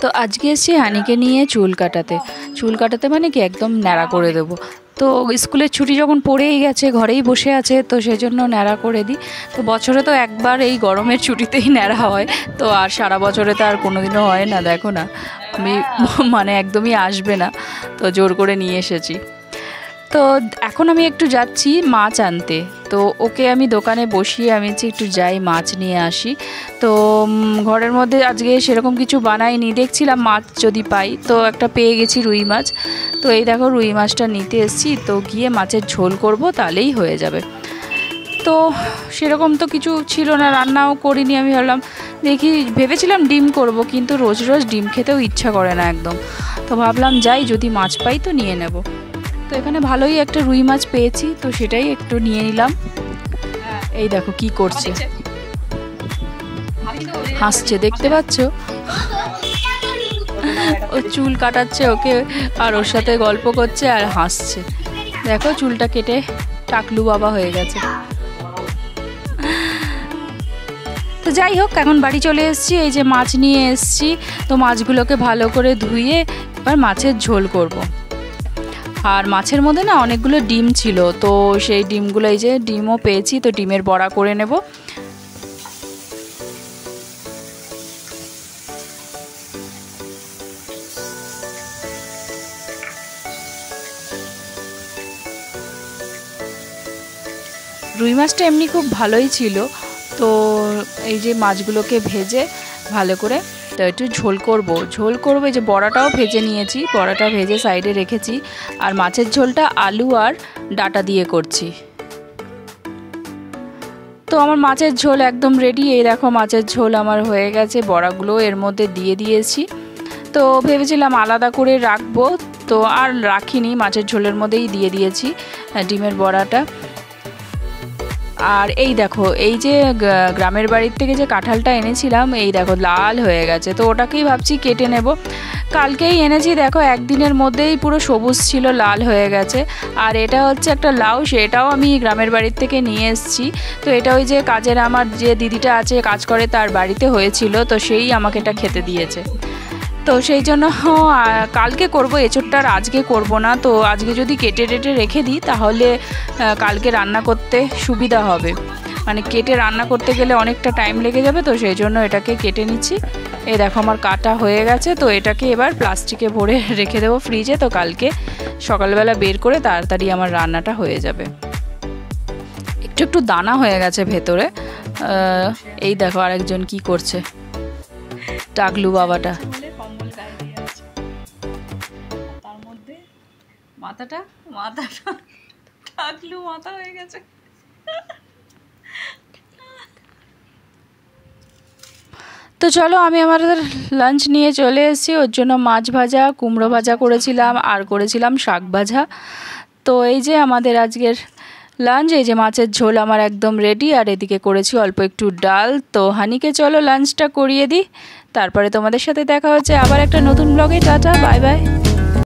তো আজকে এসেছি হানিকে নিয়ে চুল কাটাতে মানে কি একদম ন্যাড়া করে দেবো। তো স্কুলের ছুটি যখন পড়েই গেছে, ঘরেই বসে আছে, তো সেজন্য ন্যাড়া করে দিই। তো বছরে তো একবার এই গরমের ছুটিতেই ন্যাড়া হয়, তো আর সারা বছরে তো আর কোনোদিনও হয় না। দেখো না, আমি মানে একদমই আসবে না, তো জোর করে নিয়ে এসেছি। তো এখন আমি একটু যাচ্ছি মাছ আনতে। তো ওকে আমি দোকানে বসিয়ে আমি একটু যাই মাছ নিয়ে আসি। তো ঘরের মধ্যে আজকে সেরকম কিছু বানাইনি, দেখছিলাম মাছ যদি পাই। তো একটা পেয়ে গেছি রুই মাছ। তো এই দেখো রুই মাছটা নিতে এসেছি, তো গিয়ে মাছের ঝোল করব, তাহলেই হয়ে যাবে। তো সেরকম তো কিছু ছিল না, রান্নাও করিনি। আমি ভেবেছিলাম ডিম করব, কিন্তু রোজ রোজ ডিম খেতেও ইচ্ছা করে না একদম। তো ভাবলাম যাই, যদি মাছ পাই তো নিয়ে নেব। তো এখানে ভালোই একটা রুই মাছ পেয়েছি, তো সেটাই একটু নিয়ে নিলাম। এই দেখো কি করছে, হাসছে, দেখতে পাচ্ছ? ও চুল কাটাচ্ছে ওকে, আর ওর সাথে গল্প করছে আর হাসছে। দেখো চুলটা কেটে টাকলু বাবা হয়ে গেছে। তো যাই হোক, এখন বাড়ি চলে এসেছি। এই যে মাছ নিয়ে এসেছি, তো মাছগুলোকে ভালো করে ধুয়ে এবার মাছের ঝোল করব। আর মাছের মধ্যে না অনেকগুলো ডিম ছিল, তো সেই ডিমগুলো, এই যে ডিমও পেয়েছি, তো ডিমের বড়া করে নেব। রুই মাছটা এমনি খুব ভালোই ছিল। তো এই যে মাছগুলোকে ভেজে ভালো করে তো একটু ঝোল করব। এই যে বড়াটাও ভেজে নিয়েছি, বড়াটা ভেজে সাইডে রেখেছি। আর মাছের ঝোলটা আলু আর ডাঁটা দিয়ে করছি। তো আমার মাছের ঝোল একদম রেডি। এই দেখো মাছের ঝোল আমার হয়ে গেছে, বড়াগুলো এর মধ্যে দিয়ে দিয়েছি। তো ভেবেছিলাম আলাদা করে রাখবো, তো আর রাখিনি, মাছের ঝোলের মধ্যেই দিয়ে দিয়েছি ডিমের বড়াটা। আর এই দেখো, এই যে গ্রামের বাড়ির থেকে যে কাঁঠালটা এনেছিলাম, এই দেখো লাল হয়ে গেছে। তো ওটাকেই ভাবছি কেটে নেব। কালকেই এনেছি, দেখো একদিনের মধ্যেই পুরো সবুজ ছিল, লাল হয়ে গেছে। আর এটা হচ্ছে একটা লাউ, সেটাও আমি গ্রামের বাড়ির থেকে নিয়ে এসেছি। তো এটা ওই যে কাজের আমার যে দিদিটা আছে, কাজ করে, তার বাড়িতে হয়েছিল, তো সেই আমাকে এটা খেতে দিয়েছে। তো সেই জন্য কালকে করব, এঁচোড়টা আর আজকে করব না। তো আজকে যদি কেটে রেখে দিই, তাহলে কালকে রান্না করতে সুবিধা হবে। মানে কেটে রান্না করতে গেলে অনেকটা টাইম লেগে যাবে, তো সেই জন্য এটাকে কেটে নিচ্ছি। এই দেখো আমার কাটা হয়ে গেছে। তো এটাকে এবার প্লাস্টিকে ভরে রেখে দেবো ফ্রিজে, তো কালকে সকালবেলা বের করে তাড়াতাড়ি আমার রান্নাটা হয়ে যাবে। একটু দানা হয়ে গেছে ভেতরে। এই দেখো আরেকজন কি করছে, টাকলু বাবাটা। মাথাটা টাকলু মাথা হয়ে গেছে। তো চলো, আমি আমাদের লাঞ্চ নিয়ে চলে এসেছি। ওর জন্য মাছ ভাজা, কুমড়ো ভাজা করেছিলাম, আর করেছিলাম শাক ভাজা। তো এই যে আমাদের আজকের লাঞ্চ, এই যে মাছের ঝোল আমার একদম রেডি। আর এদিকে করেছি অল্প একটু ডাল। তো হানিকে চলো লাঞ্চটা করিয়ে দিই, তারপরে তোমাদের সাথে দেখা হচ্ছে আবার একটা নতুন ব্লগে। Tata, bye bye.